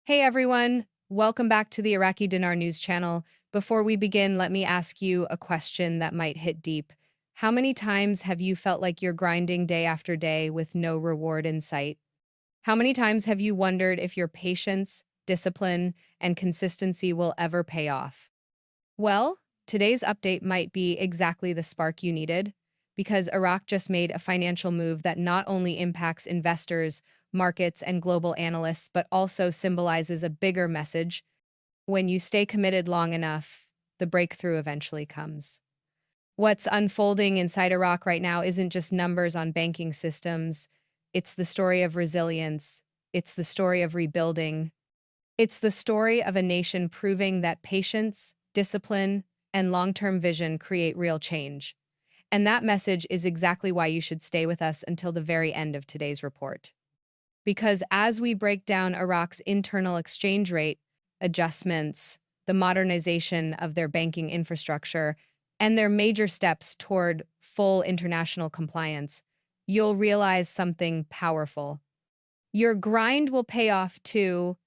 Hey everyone, welcome back to the Iraqi Dinar news channel. Before we begin, let me ask you a question that might hit deep. How many times have you felt like you're grinding day after day with no reward in sight? How many times have you wondered if your patience, discipline, and consistency will ever pay off? Well, today's update might be exactly the spark you needed, because Iraq just made a financial move that not only impacts investors, markets, and global analysts, but also symbolizes a bigger message. When you stay committed long enough, the breakthrough eventually comes. What's unfolding inside Iraq right now isn't just numbers on banking systems, it's the story of resilience, it's the story of rebuilding, it's the story of a nation proving that patience, discipline, and long-term vision create real change. And that message is exactly why you should stay with us until the very end of today's report. Because as we break down Iraq's internal exchange rate adjustments, the modernization of their banking infrastructure, and their major steps toward full international compliance, you'll realize something powerful. Your grind will pay off too,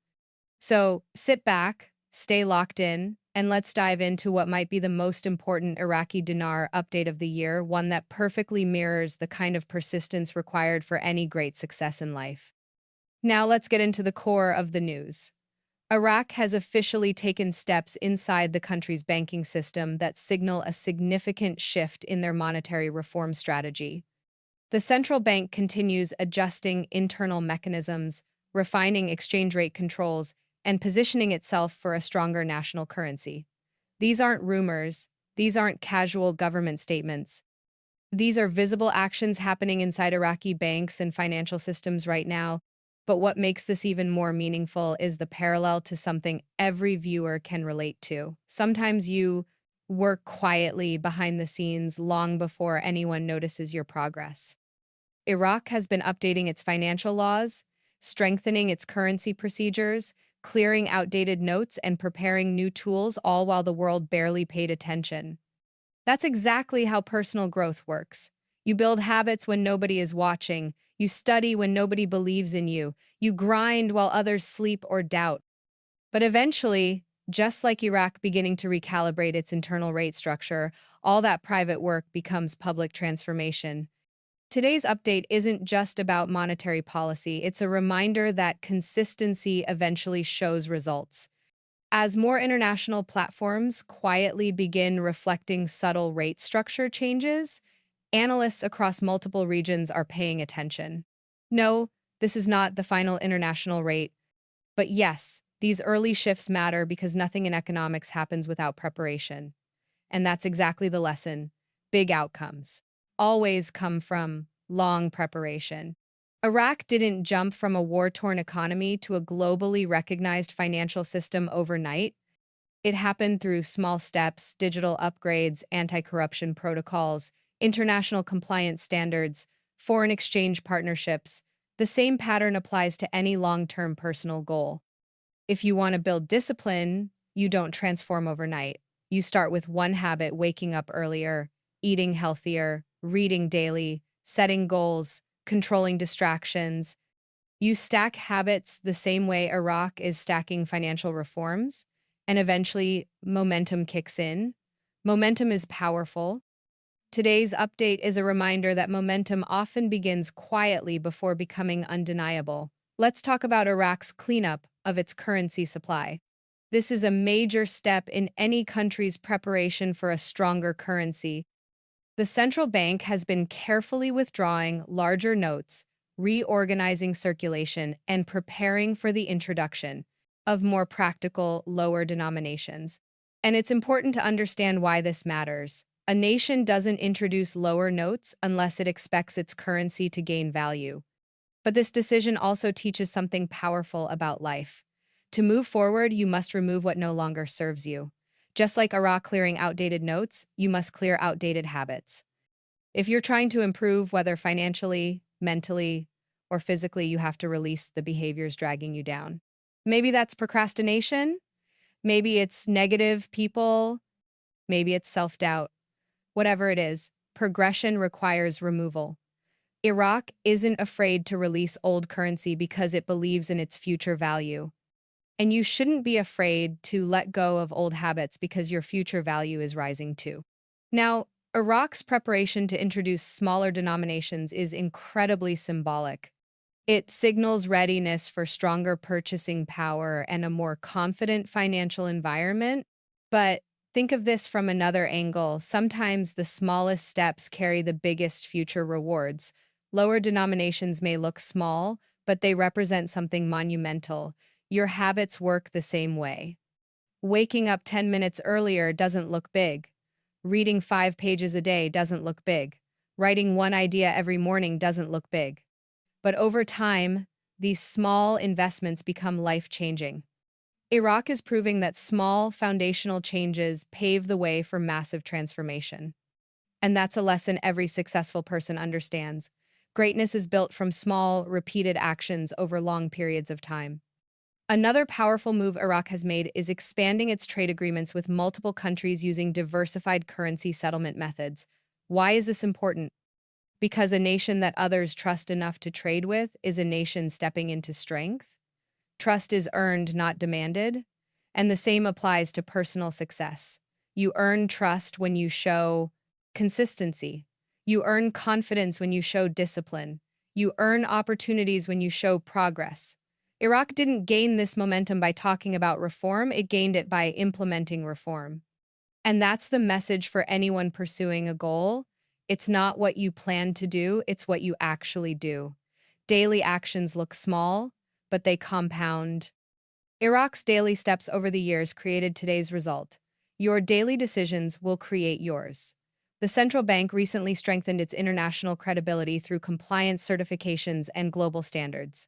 so sit back, stay locked in, and let's dive into what might be the most important Iraqi dinar update of the year, one that perfectly mirrors the kind of persistence required for any great success in life. Now let's get into the core of the news. Iraq has officially taken steps inside the country's banking system that signal a significant shift in their monetary reform strategy. The central bank continues adjusting internal mechanisms, refining exchange rate controls, and positioning itself for a stronger national currency. These aren't rumors, these aren't casual government statements. These are visible actions happening inside Iraqi banks and financial systems right now. But what makes this even more meaningful is the parallel to something every viewer can relate to. Sometimes you work quietly behind the scenes long before anyone notices your progress. Iraq has been updating its financial laws, strengthening its currency procedures, clearing outdated notes, and preparing new tools, all while the world barely paid attention. That's exactly how personal growth works. You build habits when nobody is watching. You study when nobody believes in you. You grind while others sleep or doubt. But eventually, just like Iraq beginning to recalibrate its internal rate structure, all that private work becomes public transformation. Today's update isn't just about monetary policy, it's a reminder that consistency eventually shows results. As more international platforms quietly begin reflecting subtle rate structure changes, analysts across multiple regions are paying attention. No, this is not the final international rate, but yes, these early shifts matter because nothing in economics happens without preparation. And that's exactly the lesson. Big outcomes always come from long preparation. Iraq didn't jump from a war-torn economy to a globally recognized financial system overnight. It happened through small steps, digital upgrades, anti-corruption protocols, international compliance standards, foreign exchange partnerships. The same pattern applies to any long-term personal goal. If you want to build discipline, you don't transform overnight. You start with one habit: waking up earlier, eating healthier, reading daily, setting goals, controlling distractions. You stack habits the same way Iraq is stacking financial reforms, and eventually momentum kicks in. Momentum is powerful. Today's update is a reminder that momentum often begins quietly before becoming undeniable. Let's talk about Iraq's cleanup of its currency supply. This is a major step in any country's preparation for a stronger currency. The central bank has been carefully withdrawing larger notes, reorganizing circulation, and preparing for the introduction of more practical, lower denominations. And it's important to understand why this matters. A nation doesn't introduce lower notes unless it expects its currency to gain value. But this decision also teaches something powerful about life. To move forward, you must remove what no longer serves you. Just like Iraq clearing outdated notes, you must clear outdated habits. If you're trying to improve, whether financially, mentally, or physically, you have to release the behaviors dragging you down. Maybe that's procrastination. Maybe it's negative people. Maybe it's self-doubt. Whatever it is, progression requires removal. Iraq isn't afraid to release old currency because it believes in its future value. And you shouldn't be afraid to let go of old habits because your future value is rising too. Now, Iraq's preparation to introduce smaller denominations is incredibly symbolic. It signals readiness for stronger purchasing power and a more confident financial environment. But think of this from another angle. Sometimes the smallest steps carry the biggest future rewards. Lower denominations may look small, but they represent something monumental. Your habits work the same way. Waking up 10 minutes earlier doesn't look big. Reading 5 pages a day doesn't look big. Writing one idea every morning doesn't look big. But over time, these small investments become life-changing. Iraq is proving that small foundational changes pave the way for massive transformation. And that's a lesson every successful person understands. Greatness is built from small, repeated actions over long periods of time. Another powerful move Iraq has made is expanding its trade agreements with multiple countries using diversified currency settlement methods. Why is this important? Because a nation that others trust enough to trade with is a nation stepping into strength. Trust is earned, not demanded. And the same applies to personal success. You earn trust when you show consistency. You earn confidence when you show discipline. You earn opportunities when you show progress. Iraq didn't gain this momentum by talking about reform, it gained it by implementing reform. And that's the message for anyone pursuing a goal. It's not what you plan to do, it's what you actually do. Daily actions look small, but they compound. Iraq's daily steps over the years created today's result. Your daily decisions will create yours. The central bank recently strengthened its international credibility through compliance certifications and global standards.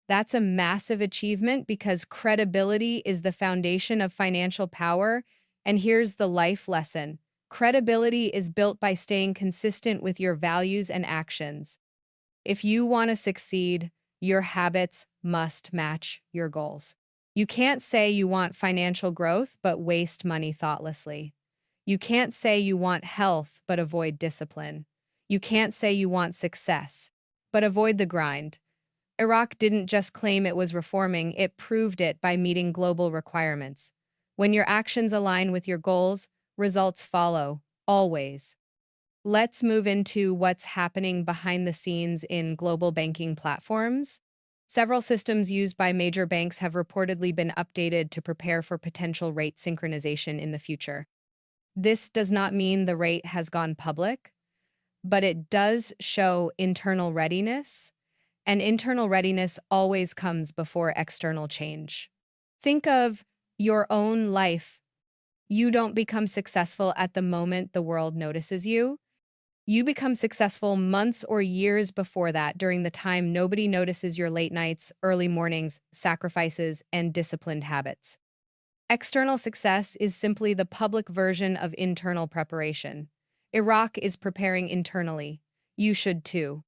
That's a massive achievement because credibility is the foundation of financial power. And here's the life lesson. Credibility is built by staying consistent with your values and actions. If you want to succeed, your habits must match your goals. You can't say you want financial growth but waste money thoughtlessly. You can't say you want health but avoid discipline. You can't say you want success but avoid the grind. Iraq didn't just claim it was reforming, it proved it by meeting global requirements. When your actions align with your goals, results follow, always. Let's move into what's happening behind the scenes in global banking platforms. Several systems used by major banks have reportedly been updated to prepare for potential rate synchronization in the future. This does not mean the rate has gone public, but it does show internal readiness, and internal readiness always comes before external change. Think of your own life. You don't become successful at the moment the world notices you. You become successful months or years before that, during the time nobody notices your late nights, early mornings, sacrifices, and disciplined habits. External success is simply the public version of internal preparation. Iraq is preparing internally. You should too.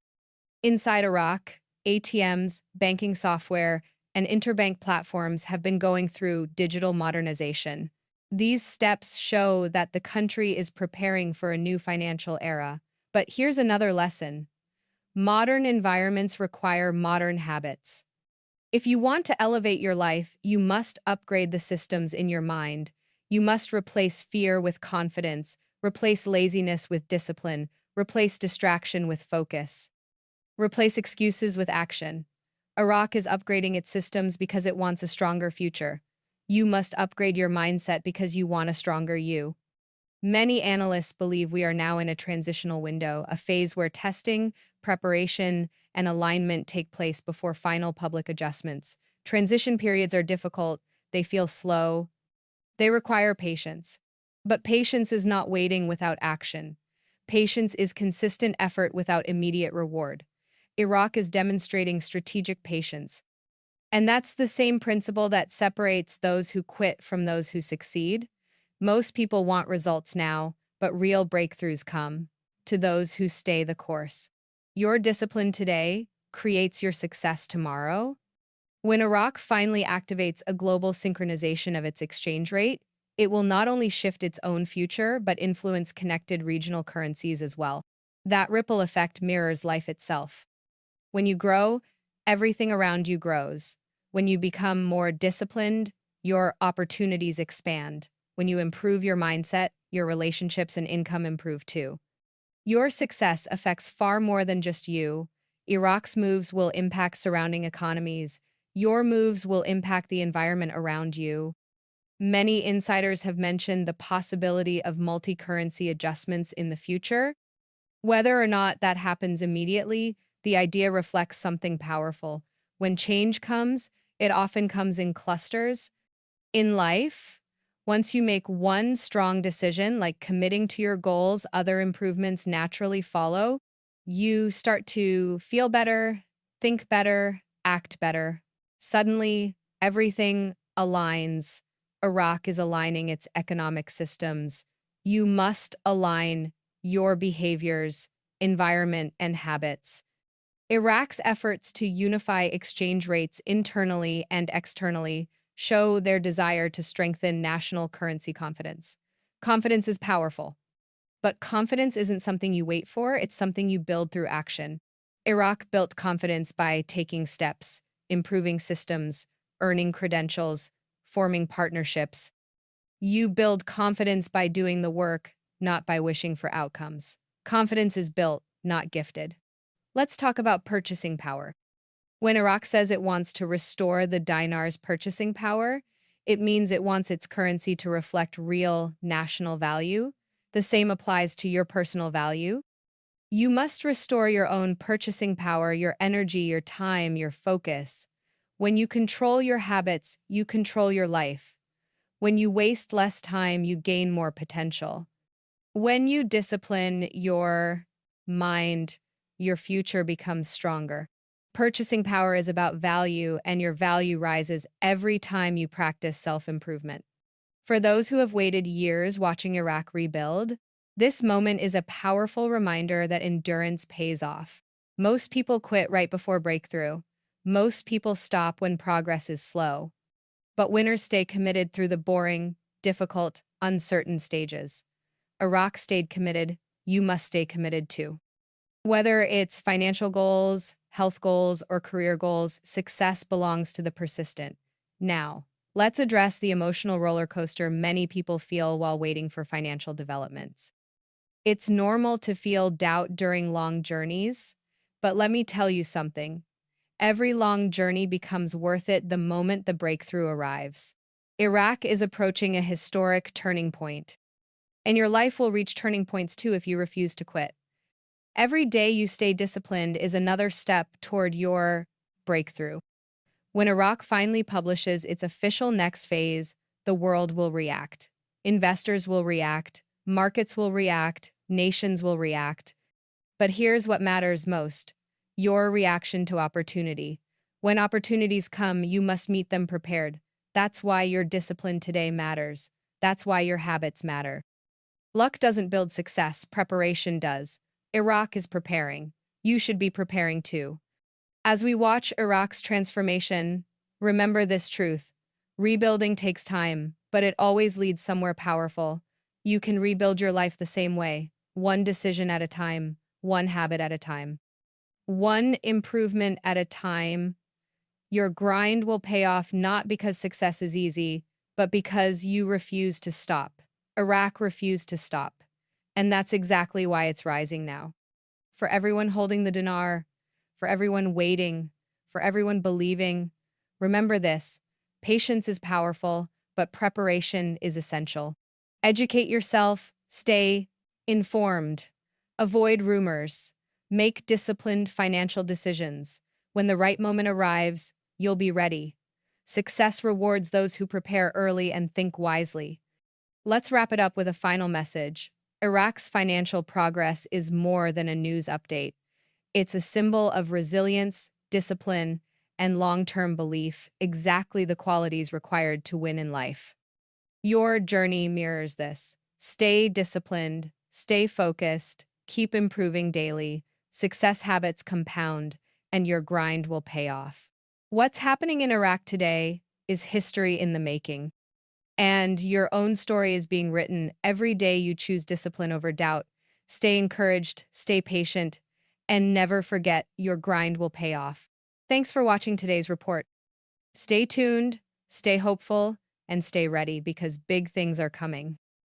Inside Iraq, ATMs, banking software, and interbank platforms have been going through digital modernization. These steps show that the country is preparing for a new financial era. But here's another lesson. Modern environments require modern habits. If you want to elevate your life, you must upgrade the systems in your mind. You must replace fear with confidence, replace laziness with discipline, replace distraction with focus. Replace excuses with action. Iraq is upgrading its systems because it wants a stronger future. You must upgrade your mindset because you want a stronger you. Many analysts believe we are now in a transitional window, a phase where testing, preparation, and alignment take place before final public adjustments. Transition periods are difficult, they feel slow, they require patience. But patience is not waiting without action. Patience is consistent effort without immediate reward. Iraq is demonstrating strategic patience. And that's the same principle that separates those who quit from those who succeed. Most people want results now, but real breakthroughs come to those who stay the course. Your discipline today creates your success tomorrow. When Iraq finally activates a global synchronization of its exchange rate, it will not only shift its own future, but influence connected regional currencies as well. That ripple effect mirrors life itself. When you grow, everything around you grows. When you become more disciplined, your opportunities expand. When you improve your mindset, your relationships and income improve too. Your success affects far more than just you. Iraq's moves will impact surrounding economies. Your moves will impact the environment around you. Many insiders have mentioned the possibility of multi-currency adjustments in the future. Whether or not that happens immediately, the idea reflects something powerful. When change comes, it often comes in clusters. In life, once you make one strong decision, like committing to your goals, other improvements naturally follow. You start to feel better, think better, act better. Suddenly, everything aligns. Iraq is aligning its economic systems. You must align your behaviors, environment, and habits. Iraq's efforts to unify exchange rates internally and externally show their desire to strengthen national currency confidence. Confidence is powerful, but confidence isn't something you wait for, it's something you build through action. Iraq built confidence by taking steps, improving systems, earning credentials, forming partnerships. You build confidence by doing the work, not by wishing for outcomes. Confidence is built, not gifted. Let's talk about purchasing power. When Iraq says it wants to restore the dinar's purchasing power, it means it wants its currency to reflect real national value. The same applies to your personal value. You must restore your own purchasing power, your energy, your time, your focus. When you control your habits, you control your life. When you waste less time, you gain more potential. When you discipline your mind, your future becomes stronger. Purchasing power is about value, and your value rises every time you practice self-improvement. For those who have waited years watching Iraq rebuild, this moment is a powerful reminder that endurance pays off. Most people quit right before breakthrough. Most people stop when progress is slow. But winners stay committed through the boring, difficult, uncertain stages. Iraq stayed committed. You must stay committed too. Whether it's financial goals, health goals, or career goals, success belongs to the persistent. Now, let's address the emotional roller coaster many people feel while waiting for financial developments. It's normal to feel doubt during long journeys, but let me tell you something. Every long journey becomes worth it the moment the breakthrough arrives. Iraq is approaching a historic turning point, and your life will reach turning points too if you refuse to quit. Every day you stay disciplined is another step toward your breakthrough. When Iraq finally publishes its official next phase, the world will react. Investors will react, markets will react, nations will react. But here's what matters most: your reaction to opportunity. When opportunities come, you must meet them prepared. That's why your discipline today matters. That's why your habits matter. Luck doesn't build success, preparation does. Iraq is preparing. You should be preparing too. As we watch Iraq's transformation, remember this truth. Rebuilding takes time, but it always leads somewhere powerful. You can rebuild your life the same way, one decision at a time, one habit at a time, one improvement at a time. Your grind will pay off not because success is easy, but because you refuse to stop. Iraq refused to stop. And that's exactly why it's rising now. For everyone holding the dinar, for everyone waiting, for everyone believing, remember this: patience is powerful, but preparation is essential. Educate yourself, stay informed, avoid rumors, make disciplined financial decisions. When the right moment arrives, you'll be ready. Success rewards those who prepare early and think wisely. Let's wrap it up with a final message. Iraq's financial progress is more than a news update. It's a symbol of resilience, discipline, and long-term belief, exactly the qualities required to win in life. Your journey mirrors this. Stay disciplined, stay focused, keep improving daily. Success habits compound, and your grind will pay off. What's happening in Iraq today is history in the making. And your own story is being written every day you choose discipline over doubt. Stay encouraged, stay patient, and never forget your grind will pay off. Thanks for watching today's report. Stay tuned, stay hopeful, and stay ready because big things are coming.